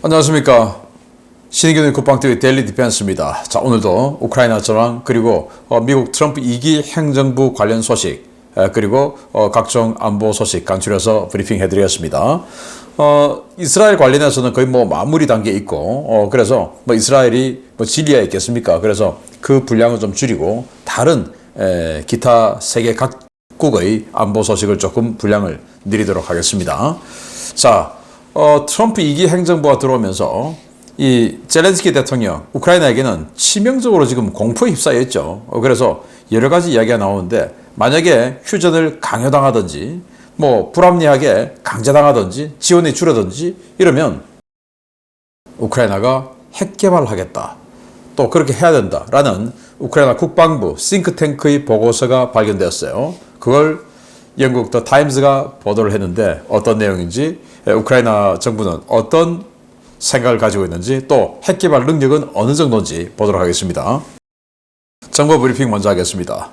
안녕하십니까. 신의균의 국방TV 데일리 디펜스입니다. 자, 오늘도 우크라이나 전황, 그리고 미국 트럼프 2기 행정부 관련 소식, 그리고 각종 안보 소식 간추려서 브리핑 해드리겠습니다. 이스라엘 관련해서는 거의 마무리 단계에 있고, 그래서 이스라엘이 진리에 있겠습니까? 그래서 그 분량을 좀 줄이고, 다른 기타 세계 각국의 안보 소식을 조금 분량을 늘리도록 하겠습니다. 자, 트럼프 2기 행정부가 들어오면서 이 젤렌스키 대통령, 우크라이나에게는 치명적으로 지금 공포에 휩싸여 있죠. 그래서 여러 가지 이야기가 나오는데, 만약에 휴전을 강요당하든지, 불합리하게 강제당하든지, 지원이 줄어든지 이러면 우크라이나가 핵 개발하겠다, 또 그렇게 해야 된다라는 우크라이나 국방부 싱크탱크의 보고서가 발견되었어요. 그걸 영국 더 타임즈가 보도를 했는데 어떤 내용인지, 우크라이나 정부는 어떤 생각을 가지고 있는지, 또 핵 개발 능력은 어느 정도인지 보도록 하겠습니다. 정보 브리핑 먼저 하겠습니다.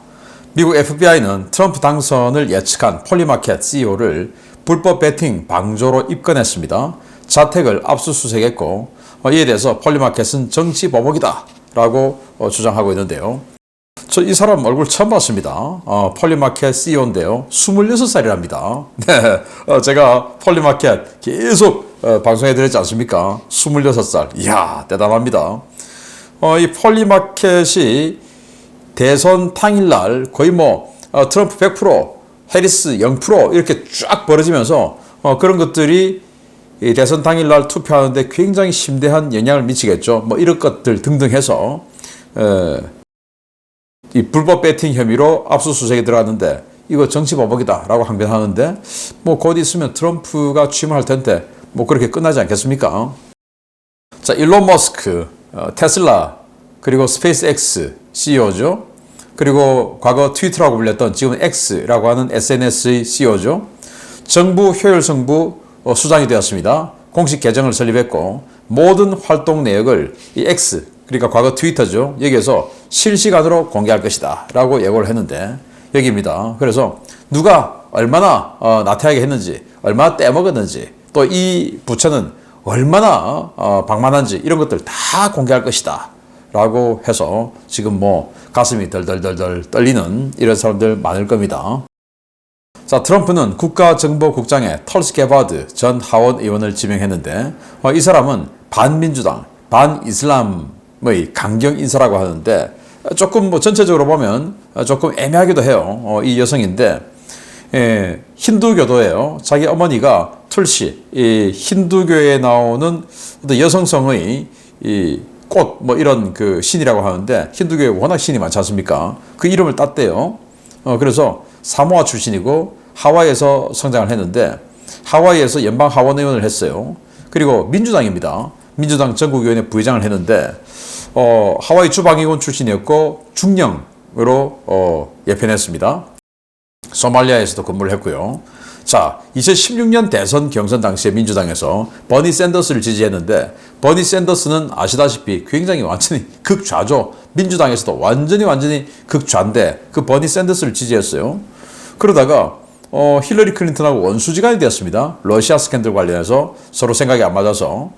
미국 FBI는 트럼프 당선을 예측한 폴리마켓 CEO를 불법 베팅 방조로 입건했습니다. 자택을 압수수색했고, 이에 대해서 폴리마켓은 정치 보복이다 라고 주장하고 있는데요. 저 이 사람 얼굴 처음 봤습니다. 폴리마켓 CEO인데요. 26살이랍니다. 네, 제가 폴리마켓 계속 방송해 드렸지 않습니까? 26살. 이야, 대단합니다. 이 폴리마켓이 대선 당일날 거의 트럼프 100%, 해리스 0% 이렇게 쫙 벌어지면서 그런 것들이 이 대선 당일날 투표하는데 굉장히 심대한 영향을 미치겠죠. 이런 것들 등등 해서 이 불법 배팅 혐의로 압수수색에 들어갔는데 이거 정치보복이다 라고 항변하는데, 곧 있으면 트럼프가 취임할 텐데 그렇게 끝나지 않겠습니까? 자, 일론 머스크, 테슬라, 그리고 스페이스X CEO죠. 그리고 과거 트위터라고 불렸던 지금은 X라고 하는 SNS의 CEO죠. 정부 효율성부 수장이 되었습니다. 공식 계정을 설립했고, 모든 활동 내역을 이 X, 그러니까 과거 트위터죠, 여기에서 실시간으로 공개할 것이다 라고 예고를 했는데, 여기입니다. 그래서 누가 얼마나 나태하게 했는지, 얼마나 떼먹었는지, 또 이 부처는 얼마나 방만한지 이런 것들 다 공개할 것이다 라고 해서 지금 가슴이 덜덜덜덜 떨리는 이런 사람들 많을 겁니다. 자, 트럼프는 국가정보국장에 털스 게바드 전 하원 의원을 지명했는데, 이 사람은 반민주당, 반이슬람의 강경 인사라고 하는데, 조금 전체적으로 보면 조금 애매하기도 해요. 이 여성인데, 힌두교도예요. 자기 어머니가 툴시, 이 힌두교에 나오는 어떤 여성성의 이 꽃, 이런 그 신이라고 하는데, 힌두교에 워낙 신이 많지 않습니까? 그 이름을 땄대요. 그래서 사모아 출신이고 하와이에서 성장을 했는데, 하와이에서 연방 하원 의원을 했어요. 그리고 민주당입니다. 민주당 전국위원회 부의장을 했는데, 하와이 주방의원 출신이었고 중령으로 예편했습니다. 소말리아에서도 근무를 했고요. 자, 2016년 대선 경선 당시에 민주당에서 버니 샌더스를 지지했는데, 버니 샌더스는 아시다시피 굉장히 완전히 극좌죠. 민주당에서도 완전히 극좌인데 그 버니 샌더스를 지지했어요. 그러다가 힐러리 클린턴하고 원수지간이 되었습니다. 러시아 스캔들 관련해서 서로 생각이 안 맞아서.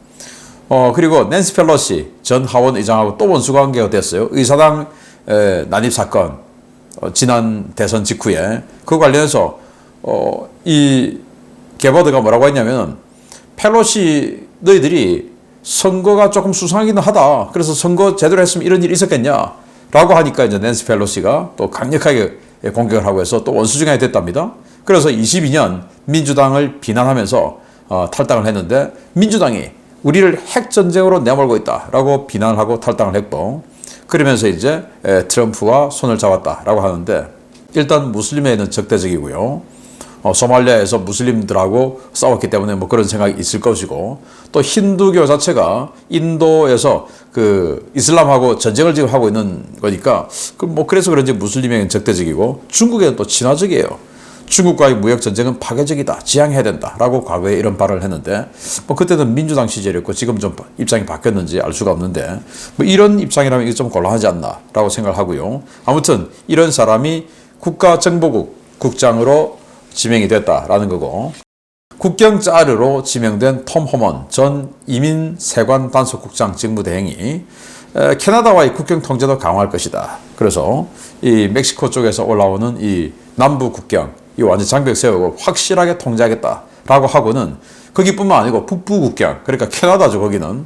그리고 낸시 펠로시 전 하원 의장하고 또 원수관계가 됐어요. 의사당 난입 사건, 지난 대선 직후에. 그 관련해서 이 게버드가 뭐라고 했냐면, 펠로시 너희들이 선거가 조금 수상하기는 하다, 그래서 선거 제대로 했으면 이런 일이 있었겠냐 라고 하니까 이제 낸시 펠로시가 또 강력하게 공격을 하고 해서 또 원수지간이 됐답니다. 그래서 22년 민주당을 비난하면서 탈당을 했는데, 민주당이 우리를 핵전쟁으로 내몰고 있다라고 비난을 하고 탈당을 했고, 그러면서 이제 트럼프와 손을 잡았다라고 하는데, 일단 무슬림에는 적대적이고요. 소말리아에서 무슬림들하고 싸웠기 때문에 그런 생각이 있을 것이고, 또 힌두교 자체가 인도에서 그 이슬람하고 전쟁을 지금 하고 있는 거니까, 그래서 그런지 무슬림에게는 적대적이고, 중국에는 또 친화적이에요. 중국과의 무역 전쟁은 파괴적이다, 지양해야 된다라고 과거에 이런 발언을 했는데, 그때는 민주당 시절이었고 지금 좀 입장이 바뀌었는지 알 수가 없는데, 이런 입장이라면 이게 좀 곤란하지 않나라고 생각을 하고요. 아무튼 이런 사람이 국가정보국 국장으로 지명이 됐다라는 거고, 국경 짜르로 지명된 톰 호먼 전 이민세관 단속국장 직무대행이 캐나다와의 국경 통제도 강화할 것이다. 그래서 이 멕시코 쪽에서 올라오는 이 남부 국경 이 완전 장벽 세우고 확실하게 통제하겠다라고 하고는 거기뿐만 아니고 북부 국경 그러니까 캐나다죠. 거기는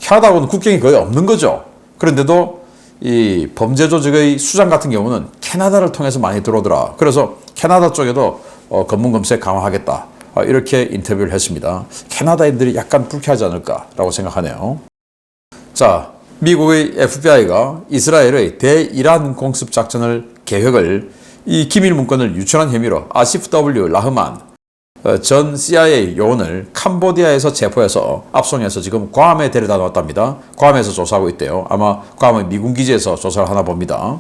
캐나다하고는 국경이 거의 없는 거죠. 그런데도 이 범죄 조직의 수장 같은 경우는 캐나다를 통해서 많이 들어오더라. 그래서 캐나다 쪽에도 검문 검색 강화하겠다. 이렇게 인터뷰를 했습니다. 캐나다인들이 약간 불쾌하지 않을까라고 생각하네요. 자, 미국의 FBI가 이스라엘의 대이란 공습 작전을 계획을 이 기밀 문건을 유출한 혐의로 아시프 W. 라흐만 전 CIA 요원을 캄보디아에서 체포해서 압송해서 지금 괌에 데려다 놨답니다. 괌에서 조사하고 있대요. 아마 괌의 미군 기지에서 조사를 하나 봅니다.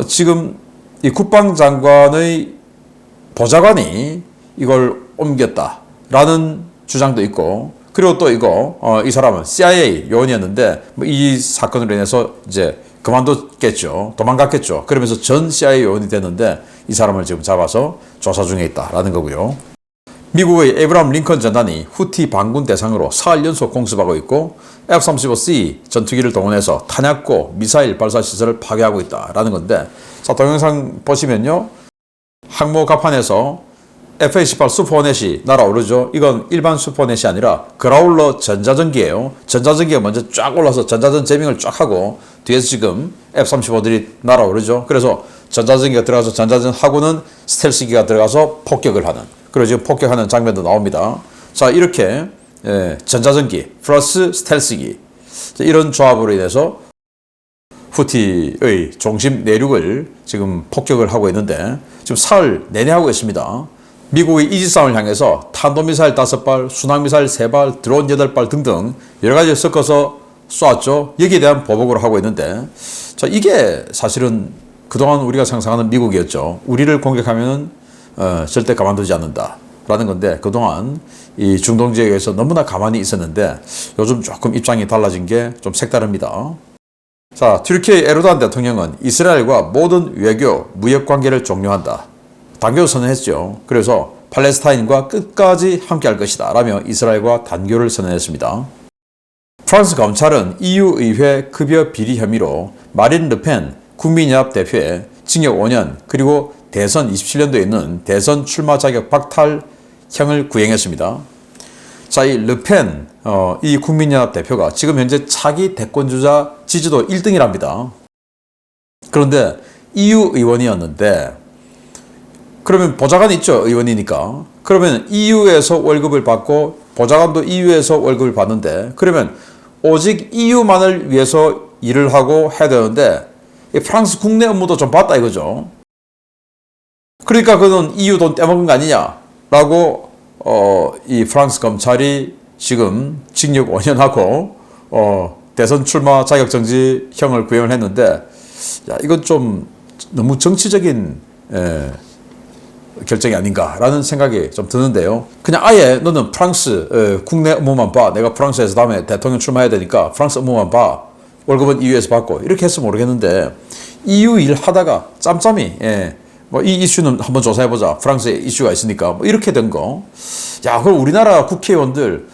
지금 이 국방장관의 보좌관이 이걸 옮겼다라는 주장도 있고, 그리고 또 이거 이 사람은 CIA 요원이었는데 뭐 이 사건으로 인해서 이제 그만뒀겠죠. 도망갔겠죠. 그러면서 전 CIA 요원이 됐는데 이 사람을 지금 잡아서 조사 중에 있다라는 거고요. 미국의 에브라함 링컨 전단이 후티 반군 대상으로 사흘 연속 공습하고 있고 F-35C 전투기를 동원해서 탄약고 미사일 발사 시설을 파괴하고 있다라는 건데, 자, 동영상 보시면요. 항모 갑판에서 F-18 슈퍼호넷이 날아오르죠. 이건 일반 슈퍼호넷이 아니라 그라울러 전자전기예요. 전자전기가 먼저 쫙 올라서 전자전 제밍을 쫙 하고 뒤에서 지금 F-35들이 날아오르죠. 그래서 전자전기가 들어가서 전자전 하고는 스텔스기가 들어가서 폭격을 하는, 그리고 지금 폭격하는 장면도 나옵니다. 자, 이렇게 전자전기 플러스 스텔스기 이런 조합으로 인해서 후티의 중심 내륙을 지금 폭격을 하고 있는데 지금 사흘 내내 하고 있습니다. 미국의 이지스함을 향해서 탄도미사일 5발, 순항미사일 3발, 드론 8발 등등 여러 가지를 섞어서 쏘았죠. 여기에 대한 보복을 하고 있는데, 자, 이게 사실은 그동안 우리가 상상하는 미국이었죠. 우리를 공격하면 절대 가만두지 않는다라는 건데, 그동안 이 중동 지역에서 너무나 가만히 있었는데 요즘 조금 입장이 달라진 게 좀 색다릅니다. 자, 튀르키예 에르도안 대통령은 이스라엘과 모든 외교, 무역 관계를 종료한다. 단교를 선언했죠. 그래서 팔레스타인과 끝까지 함께할 것이다 라며 이스라엘과 단교를 선언했습니다. 프랑스 검찰은 EU 의회 급여 비리 혐의로 마린 르펜 국민연합 대표의 징역 5년 그리고 대선 27년도에 있는 대선 출마 자격 박탈형을 구형했습니다. 자, 이 르펜 이 국민연합 대표가 지금 현재 차기 대권주자 지지도 1등이랍니다. 그런데 EU 의원이었는데, 그러면 보좌관이 있죠. 의원이니까. 그러면 EU에서 월급을 받고 보좌관도 EU에서 월급을 받는데, 그러면 오직 EU만을 위해서 일을 하고 해야 되는데 프랑스 국내 업무도 좀 봤다 이거죠. 그러니까 그는 EU 돈 떼먹은 거 아니냐라고 이 프랑스 검찰이 지금 징역 5년하고 대선 출마 자격정지형을 구형을 했는데, 야, 이건 좀 너무 정치적인 결정이 아닌가라는 생각이 좀 드는데요. 그냥 아예 너는 프랑스 국내 업무만 봐. 내가 프랑스에서 다음에 대통령 출마해야 되니까 프랑스 업무만 봐. 월급은 EU에서 받고. 이렇게 했으면 모르겠는데 EU 일 하다가 짬짬이 뭐 이 이슈는 한번 조사해보자. 프랑스에 이슈가 있으니까 뭐 이렇게 된 거. 야, 그럼 우리나라 국회의원들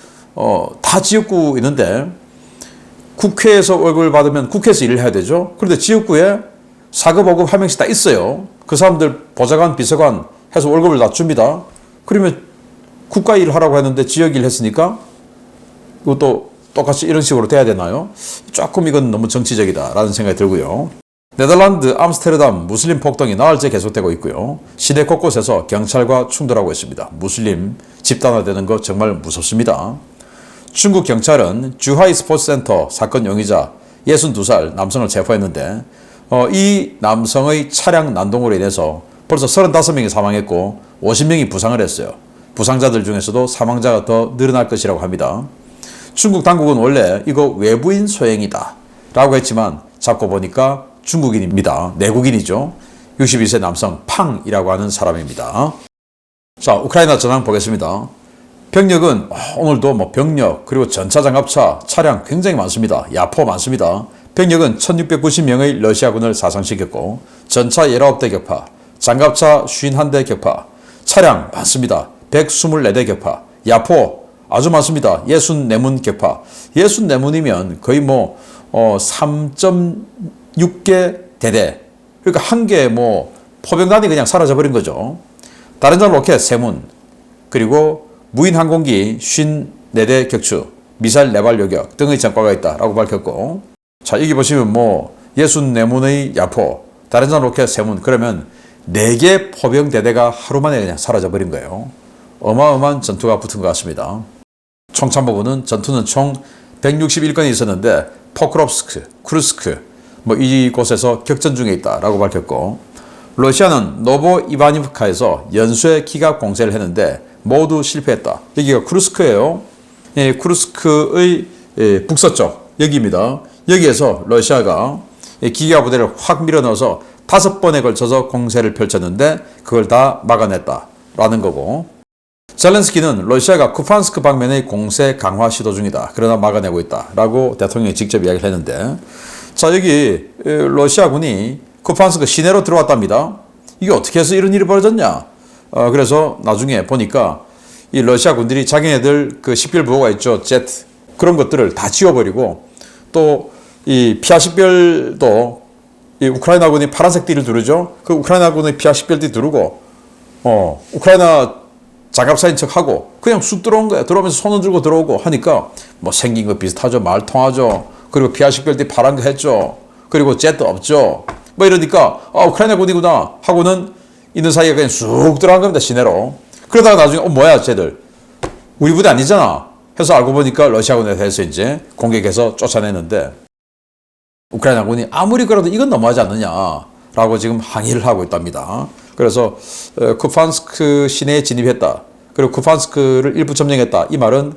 다 지역구 있는데 국회에서 월급을 받으면 국회에서 일을 해야 되죠. 그런데 지역구에 4급, 5급 한 명씩 다 있어요. 그 사람들 보좌관, 비서관 해서 월급을 다 줍니다. 그러면 국가 일을 하라고 했는데 지역 일 했으니까 이것도 똑같이 이런 식으로 돼야 되나요? 조금 이건 너무 정치적이다라는 생각이 들고요. 네덜란드 암스테르담 무슬림 폭동이 나흘째 계속되고 있고요. 시내 곳곳에서 경찰과 충돌하고 있습니다. 무슬림 집단화되는 거 정말 무섭습니다. 중국 경찰은 주하이 스포츠센터 사건 용의자 62살 남성을 체포했는데 이 남성의 차량 난동으로 인해서 벌써 35명이 사망했고 50명이 부상을 했어요. 부상자들 중에서도 사망자가 더 늘어날 것이라고 합니다. 중국 당국은 원래 이거 외부인 소행이다 라고 했지만 잡고 보니까 중국인입니다. 내국인이죠. 62세 남성 팡이라고 하는 사람입니다. 자, 우크라이나 전황 보겠습니다. 병력은 오늘도 뭐 병력 그리고 전차 장갑차 차량 굉장히 많습니다. 야포 많습니다. 병력은 1690명의 러시아군을 사상시켰고 전차 19대 격파, 장갑차 51대 격파, 차량 많습니다. 124대 격파. 야포 아주 많습니다. 64문 격파. 64문이면 거의 3.6개 대대. 그러니까 한 개 포병단이 그냥 사라져버린 거죠. 다른 전 로켓 3문. 그리고 무인 항공기 54대 격추. 미사일 4발 요격 등의 전과가 있다라고 밝혔고. 자, 여기 보시면 64문의 야포. 다른 전 로켓 3문. 그러면 4개 포병 대대가 하루 만에 그냥 사라져버린 거예요. 어마어마한 전투가 붙은 것 같습니다. 총참모부는 전투는 총 161건이 있었는데 포크롭스크, 쿠르스크 이곳에서 격전 중에 있다라고 밝혔고, 러시아는 노보 이바니프카에서 연쇄 기갑 공세를 했는데 모두 실패했다. 여기가 쿠르스크예요. 쿠르스크의 북서쪽 여기입니다. 여기에서 러시아가 기갑 부대를 확 밀어넣어서 5번에 걸쳐서 공세를 펼쳤는데 그걸 다 막아냈다라는 거고, 젤렌스키는 러시아가 쿠판스크 방면의 공세 강화 시도 중이다. 그러나 막아내고 있다라고 대통령이 직접 이야기를 했는데, 자, 여기 러시아군이 쿠판스크 시내로 들어왔답니다. 이게 어떻게 해서 이런 일이 벌어졌냐? 그래서 나중에 보니까 이 러시아 군들이 자기네들 그 식별부호가 있죠. 제트. 그런 것들을 다 지워버리고, 또 이 피아 식별도 이 우크라이나군이 파란색 띠를 두르죠. 그 우크라이나군의 피아 식별띠 두르고, 우크라이나 장갑사인 척하고 그냥 쑥 들어온 거야. 들어오면서 손을 들고 들어오고 하니까 생긴 거 비슷하죠. 말 통하죠. 그리고 피아 식별띠 파란 거 했죠. 그리고 제트 없죠. 이러니까 우크라이나 군이구나 하고는 있는 사이에 그냥 쑥 들어간 겁니다. 시내로. 그러다가 나중에 뭐야 쟤들 우리 부대 아니잖아 해서 알고 보니까 러시아군에 대해서 이제 공격해서 쫓아내는데, 우크라이나군이 아무리 그래도 이건 너무하지 않느냐라고 지금 항의를 하고 있답니다. 그래서 쿠판스크 시내에 진입했다. 그리고 쿠판스크를 일부 점령했다. 이 말은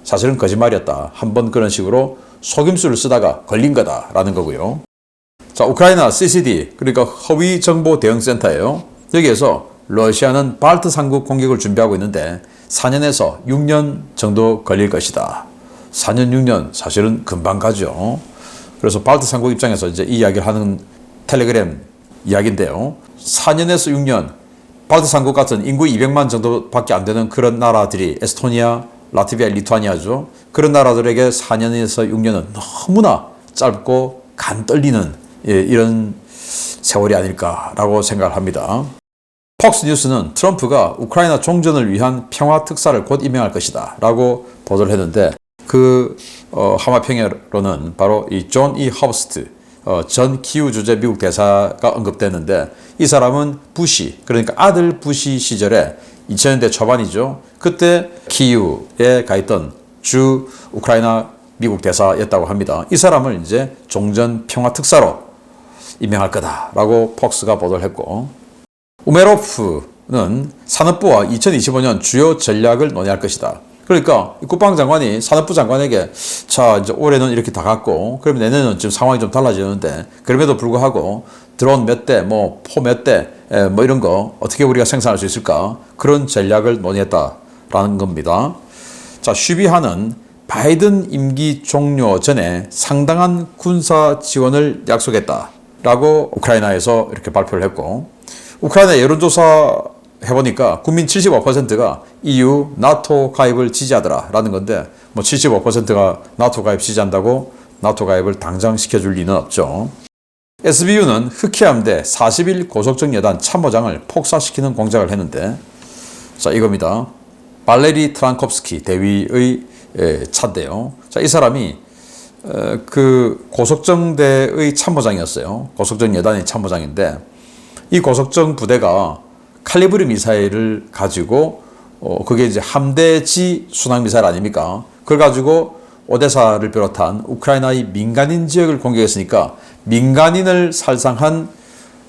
사실은 거짓말이었다. 한번 그런 식으로 속임수를 쓰다가 걸린 거다라는 거고요. 자, 우크라이나 CCD, 그러니까 허위정보대응센터예요. 여기에서 러시아는 발트 상국 공격을 준비하고 있는데 4년에서 6년 정도 걸릴 것이다. 4년, 6년 사실은 금방 가죠. 그래서 발트 상국 입장에서 이제 이 이야기를 하는 텔레그램 이야기인데요. 4년에서 6년, 발트 상국 같은 인구 200만 정도밖에 안 되는 그런 나라들이 에스토니아, 라트비아, 리투아니아죠. 그런 나라들에게 4년에서 6년은 너무나 짧고 간 떨리는 이런 세월이 아닐까라고 생각을 합니다. 폭스 뉴스는 트럼프가 우크라이나 종전을 위한 평화 특사를 곧 임명할 것이다 라고 보도를 했는데, 그 하마평으로는 바로 이 존 이 허브스트 전 기후 주재 미국 대사가 언급됐는데, 이 사람은 부시, 그러니까 아들 부시 시절에 2000년대 초반이죠. 그때 키이우에 가 있던 주 우크라이나 미국 대사였다고 합니다. 이 사람을 이제 종전 평화 특사로 임명할 거다라고 폭스가 보도를 했고, 우메로프는 산업부와 2025년 주요 전략을 논의할 것이다. 그러니까 국방장관이 산업부 장관에게 자, 이제 올해는 이렇게 다 갔고, 그러면 내년은 지금 상황이 좀 달라지는데, 그럼에도 불구하고 드론 몇 대, 포 몇 대, 이런 거 어떻게 우리가 생산할 수 있을까? 그런 전략을 논의했다라는 겁니다. 자, 슈비하는 바이든 임기 종료 전에 상당한 군사 지원을 약속했다라고 우크라이나에서 이렇게 발표를 했고, 우크라이나 여론조사 해보니까 국민 75%가 EU, 나토 가입을 지지하더라라는 건데, 75%가 나토 가입 지지한다고 나토 가입을 당장 시켜줄 리는 없죠. SBU는 흑해함대 40일 고속정 여단 참모장을 폭사시키는 공작을 했는데, 자, 이겁니다. 발레리 트랑콥스키 대위의 차인데요. 자, 이 사람이 그 고속정대의 참모장이었어요. 고속정 여단의 참모장인데, 이 고속정 부대가 칼리브리 미사일을 가지고 그게 이제 함대지 순항 미사일 아닙니까? 그걸 가지고 오데사를 비롯한 우크라이나의 민간인 지역을 공격했으니까 민간인을 살상한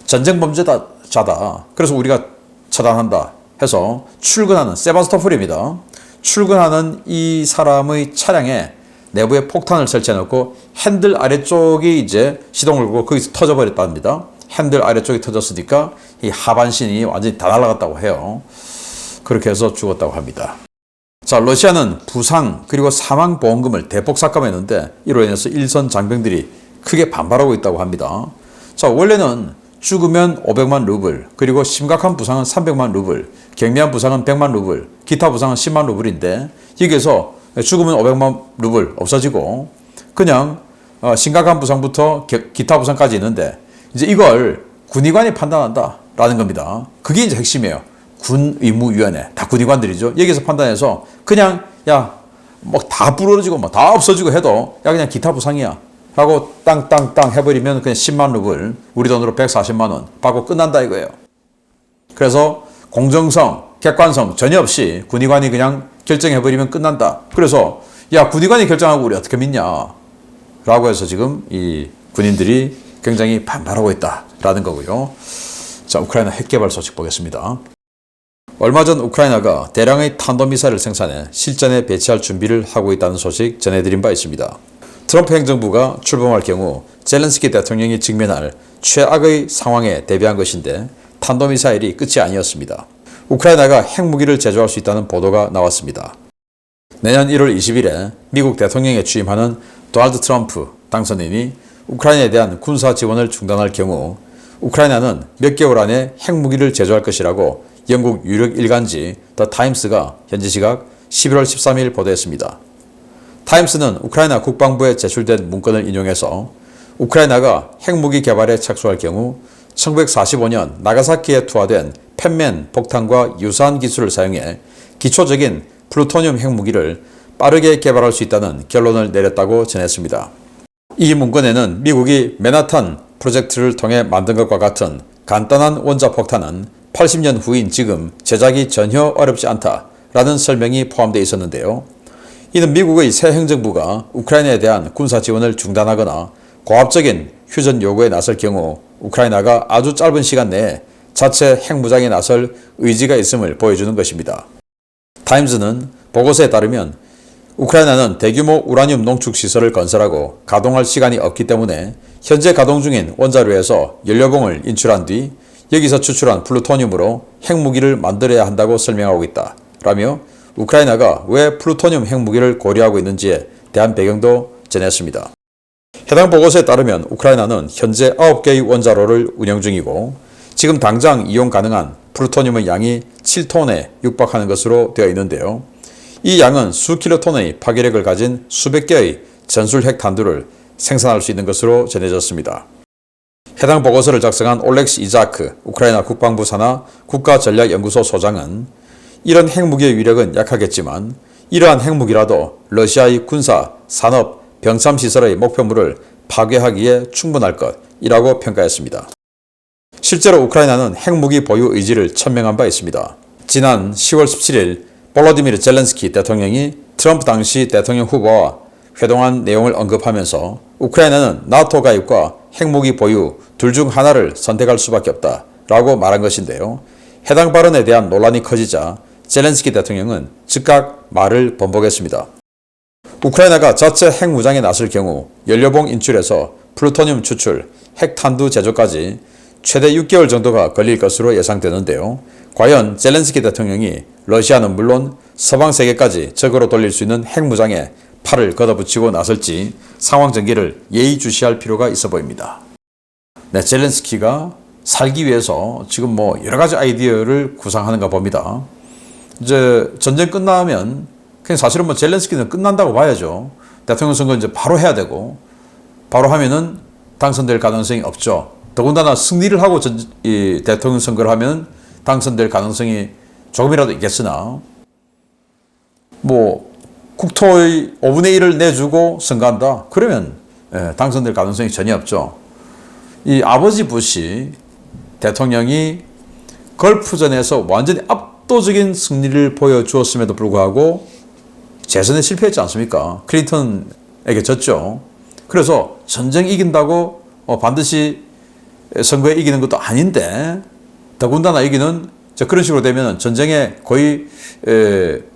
전쟁 범죄자다. 그래서 우리가 처단한다 해서 출근하는 세바스토폴입니다. 출근하는 이 사람의 차량에 내부에 폭탄을 설치해 놓고 핸들 아래쪽이 이제 시동을 걸고 거기서 터져버렸답니다. 핸들 아래쪽이 터졌으니까 이 하반신이 완전히 다 날아갔다고 해요. 그렇게 해서 죽었다고 합니다. 자, 러시아는 부상 그리고 사망 보험금을 대폭 삭감했는데 이로 인해서 일선 장병들이 크게 반발하고 있다고 합니다. 자, 원래는 죽으면 500만 루블, 그리고 심각한 부상은 300만 루블, 경미한 부상은 100만 루블, 기타 부상은 10만 루블인데 여기에서 죽으면 500만 루블 없어지고 그냥 심각한 부상부터 기타 부상까지 있는데 이제 이걸 군의관이 판단한다라는 겁니다. 그게 이제 핵심이에요. 군의무위원회 다 군의관들이죠. 여기서 판단해서 그냥 야 뭐 다 부러지고 뭐 다 없어지고 해도 야 그냥 기타 부상이야 하고 땅땅땅 해버리면 그냥 10만 루블 우리 돈으로 140만 원 받고 끝난다 이거예요. 그래서 공정성, 객관성 전혀 없이 군의관이 그냥 결정해버리면 끝난다. 그래서 야 군의관이 결정하고 우리 어떻게 믿냐 라고 해서 지금 이 군인들이 굉장히 반발하고 있다라는 거고요. 자, 우크라이나 핵개발 소식 보겠습니다. 얼마 전 우크라이나가 대량의 탄도미사일을 생산해 실전에 배치할 준비를 하고 있다는 소식 전해드린 바 있습니다. 트럼프 행정부가 출범할 경우 젤렌스키 대통령이 직면할 최악의 상황에 대비한 것인데 탄도미사일이 끝이 아니었습니다. 우크라이나가 핵무기를 제조할 수 있다는 보도가 나왔습니다. 내년 1월 20일에 미국 대통령에 취임하는 도널드 트럼프 당선인이 우크라이나에 대한 군사 지원을 중단할 경우 우크라이나는 몇 개월 안에 핵무기를 제조할 것이라고 영국 유력 일간지 더 타임스가 현지 시각 11월 13일 보도했습니다. 타임스는 우크라이나 국방부에 제출된 문건을 인용해서 우크라이나가 핵무기 개발에 착수할 경우 1945년 나가사키에 투하된 펜맨 폭탄과 유사한 기술을 사용해 기초적인 플루토늄 핵무기를 빠르게 개발할 수 있다는 결론을 내렸다고 전했습니다. 이 문건에는 미국이 맨하탄 프로젝트를 통해 만든 것과 같은 간단한 원자폭탄은 80년 후인 지금 제작이 전혀 어렵지 않다라는 설명이 포함되어 있었는데요. 이는 미국의 새 행정부가 우크라이나에 대한 군사 지원을 중단하거나 고압적인 휴전 요구에 나설 경우 우크라이나가 아주 짧은 시간 내에 자체 핵무장에 나설 의지가 있음을 보여주는 것입니다. 타임즈는 보고서에 따르면 우크라이나는 대규모 우라늄 농축 시설을 건설하고 가동할 시간이 없기 때문에 현재 가동 중인 원자로에서 연료봉을 인출한 뒤 여기서 추출한 플루토늄으로 핵무기를 만들어야 한다고 설명하고 있다. 라며 우크라이나가 왜 플루토늄 핵무기를 고려하고 있는지에 대한 배경도 전했습니다. 해당 보고서에 따르면 우크라이나는 현재 9개의 원자로를 운영 중이고 지금 당장 이용 가능한 플루토늄의 양이 7톤에 육박하는 것으로 되어 있는데요. 이 양은 수킬로톤의 파괴력을 가진 수백 개의 전술 핵탄두를 생산할 수 있는 것으로 전해졌습니다. 해당 보고서를 작성한 올렉스 이자크 우크라이나 국방부 산하 국가전략연구소 소장은 이런 핵무기의 위력은 약하겠지만 이러한 핵무기라도 러시아의 군사, 산업, 병참시설의 목표물을 파괴하기에 충분할 것이라고 평가했습니다. 실제로 우크라이나는 핵무기 보유 의지를 천명한 바 있습니다. 지난 10월 17일 볼로디미르 젤렌스키 대통령이 트럼프 당시 대통령 후보와 회동한 내용을 언급하면서 우크라이나는 나토 가입과 핵무기 보유 둘 중 하나를 선택할 수밖에 없다 라고 말한 것인데요. 해당 발언에 대한 논란이 커지자 젤렌스키 대통령은 즉각 말을 번복했습니다. 우크라이나가 자체 핵무장에 나설 경우 연료봉 인출에서 플루토늄 추출, 핵탄두 제조까지 최대 6개월 정도가 걸릴 것으로 예상되는데요. 과연 젤렌스키 대통령이 러시아는 물론 서방 세계까지 적으로 돌릴 수 있는 핵무장에 팔을 걷어붙이고 나설지 상황 전개를 예의주시할 필요가 있어 보입니다. 네, 젤렌스키가 살기 위해서 지금 뭐 여러 가지 아이디어를 구상하는가 봅니다. 이제 전쟁 끝나면 그냥 사실은 뭐 젤렌스키는 끝난다고 봐야죠. 대통령 선거 이제 바로 해야 되고 바로 하면은 당선될 가능성이 없죠. 더군다나 승리를 하고 이 대통령 선거를 하면 당선될 가능성이 조금이라도 있겠으나 뭐 국토의 5분의 1을 내주고 선거한다? 그러면 당선될 가능성이 전혀 없죠. 이 아버지 부시 대통령이 걸프전에서 완전히 압도적인 승리를 보여주었음에도 불구하고 재선에 실패했지 않습니까? 클린턴에게 졌죠. 그래서 전쟁 이긴다고 반드시 선거에 이기는 것도 아닌데 더군다나 이기는 그런 식으로 되면 전쟁에 거의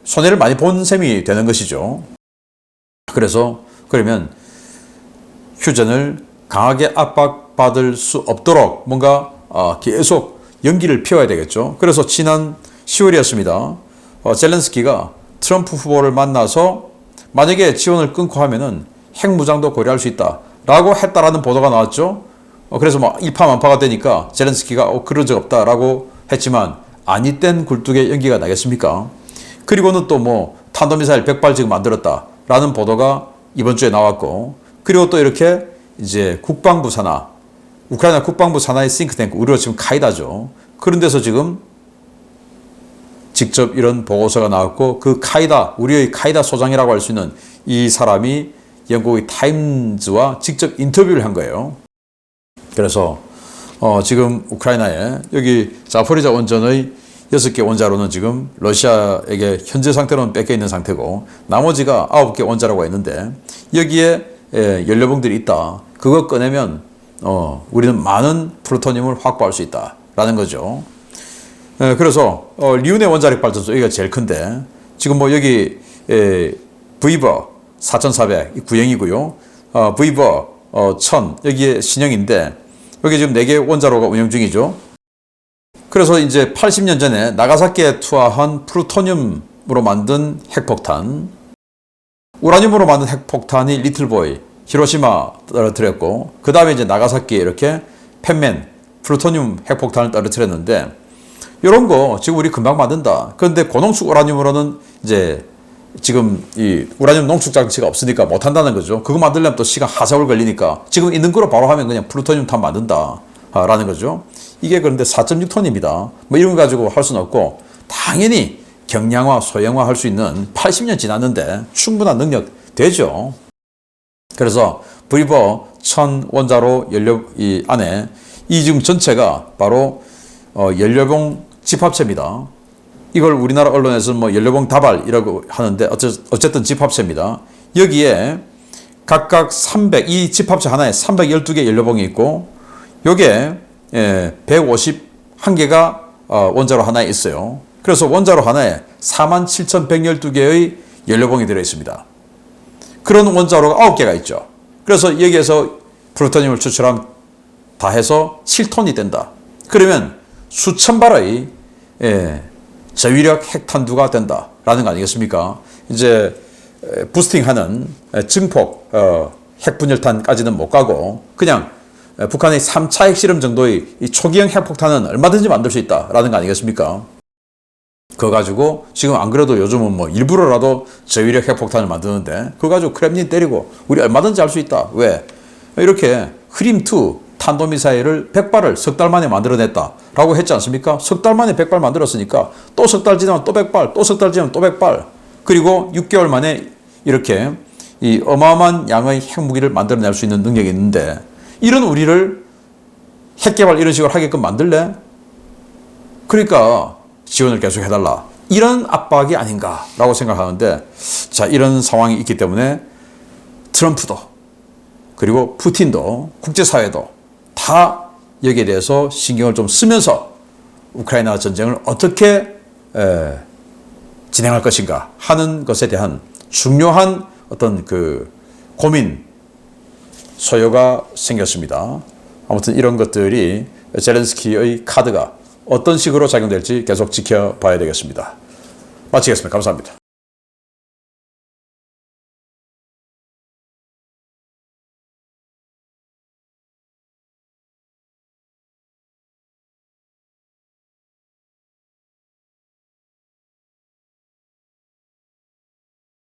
손해를 많이 본 셈이 되는 것이죠. 그래서 그러면 휴전을 강하게 압박받을 수 없도록 뭔가 계속 연기를 피워야 되겠죠. 그래서 지난 10월이었습니다. 젤렌스키가 트럼프 후보를 만나서 만약에 지원을 끊고 하면은 핵무장도 고려할 수 있다라고 했다라는 보도가 나왔죠. 그래서 뭐 일파만파가 되니까 젤렌스키가 그런 적 없다라고 했지만 아니 땐 굴뚝에 연기가 나겠습니까? 그리고는 또 뭐 탄도미사일 100발 지금 만들었다라는 보도가 이번 주에 나왔고, 그리고 또 이렇게 이제 국방부 산하, 우크라이나 국방부 산하의 싱크탱크, 우리로 지금 카이다죠. 그런 데서 지금 직접 이런 보고서가 나왔고, 그 카이다, 우리의 카이다 소장이라고 할 수 있는 이 사람이 영국의 타임즈와 직접 인터뷰를 한 거예요. 그래서 지금 우크라이나에 여기 자포리자 원전의 6개 원자로는 지금 러시아에게 현재 상태로는 뺏겨 있는 상태고, 나머지가 9개 원자로가 있는데 여기에 연료봉들이 있다. 그거 꺼내면 우리는 많은 플루토늄을 확보할 수 있다라는 거죠. 그래서 리우네 원자력 발전소 여기가 제일 큰데, 지금 뭐 여기 브이버 4400 구형이고요. 브이버 1000 여기에 신형인데 여기 지금 4개 원자로가 운영 중이죠. 그래서 이제 80년 전에 나가사키에 투하한 플루토늄으로 만든 핵폭탄, 우라늄으로 만든 핵폭탄이 리틀보이, 히로시마 떨어뜨렸고, 그 다음에 이제 나가사키에 이렇게 펜맨, 플루토늄 핵폭탄을 떨어뜨렸는데, 이런 거 지금 우리 금방 만든다. 그런데 고농축 우라늄으로는 이제 지금 이 우라늄 농축 장치가 없으니까 못 한다는 거죠. 그거 만들려면 또 시간 하세월 걸리니까 지금 있는 거로 바로 하면 그냥 플루토늄 탄 만든다라는 거죠. 이게 그런데 4.6톤입니다. 뭐 이런 거 가지고 할 수는 없고, 당연히 경량화, 소형화 할 수 있는 80년 지났는데 충분한 능력 되죠. 그래서 브이버 1000 원자로 연료 이 안에 이 지금 전체가 바로 연료봉 집합체입니다. 이걸 우리나라 언론에서는 뭐 연료봉 다발이라고 하는데 어쨌든 집합체입니다. 여기에 각각 이 집합체 하나에 312개 연료봉이 있고, 요게 151개가 원자로 하나에 있어요. 그래서 원자로 하나에 47,112개의 연료봉이 들어있습니다. 그런 원자로가 9개가 있죠. 그래서 여기에서 플루토늄을 추출하면 다 해서 7톤이 된다. 그러면 수천 발의 저위력 핵탄두가 된다라는 거 아니겠습니까? 이제 부스팅하는 증폭 핵분열탄까지는 못 가고 그냥 북한의 3차 핵실험 정도의 이 초기형 핵폭탄은 얼마든지 만들 수 있다라는 거 아니겠습니까? 그거 가지고 지금 안 그래도 요즘은 뭐 일부러라도 저위력 핵폭탄을 만드는데 그거 가지고 크렘린 때리고 우리 얼마든지 할 수 있다. 왜? 이렇게 흐림2 탄도미사일을 100발을 석 달 만에 만들어냈다라고 했지 않습니까? 석 달 만에 100발 만들었으니까 또 석 달 지나면 또 100발, 또 석 달 지나면 또 100발, 그리고 6개월 만에 이렇게 이 어마어마한 양의 핵무기를 만들어낼 수 있는 능력이 있는데, 이런 우리를 핵개발 이런 식으로 하게끔 만들래? 그러니까 지원을 계속 해달라. 이런 압박이 아닌가라고 생각하는데, 자, 이런 상황이 있기 때문에 트럼프도 그리고 푸틴도 국제사회도 다 여기에 대해서 신경을 좀 쓰면서 우크라이나 전쟁을 어떻게 진행할 것인가 하는 것에 대한 중요한 어떤 그 고민, 소요가 생겼습니다. 아무튼 이런 것들이 젤렌스키의 카드가 어떤 식으로 작용될지 계속 지켜봐야 되겠습니다. 마치겠습니다. 감사합니다.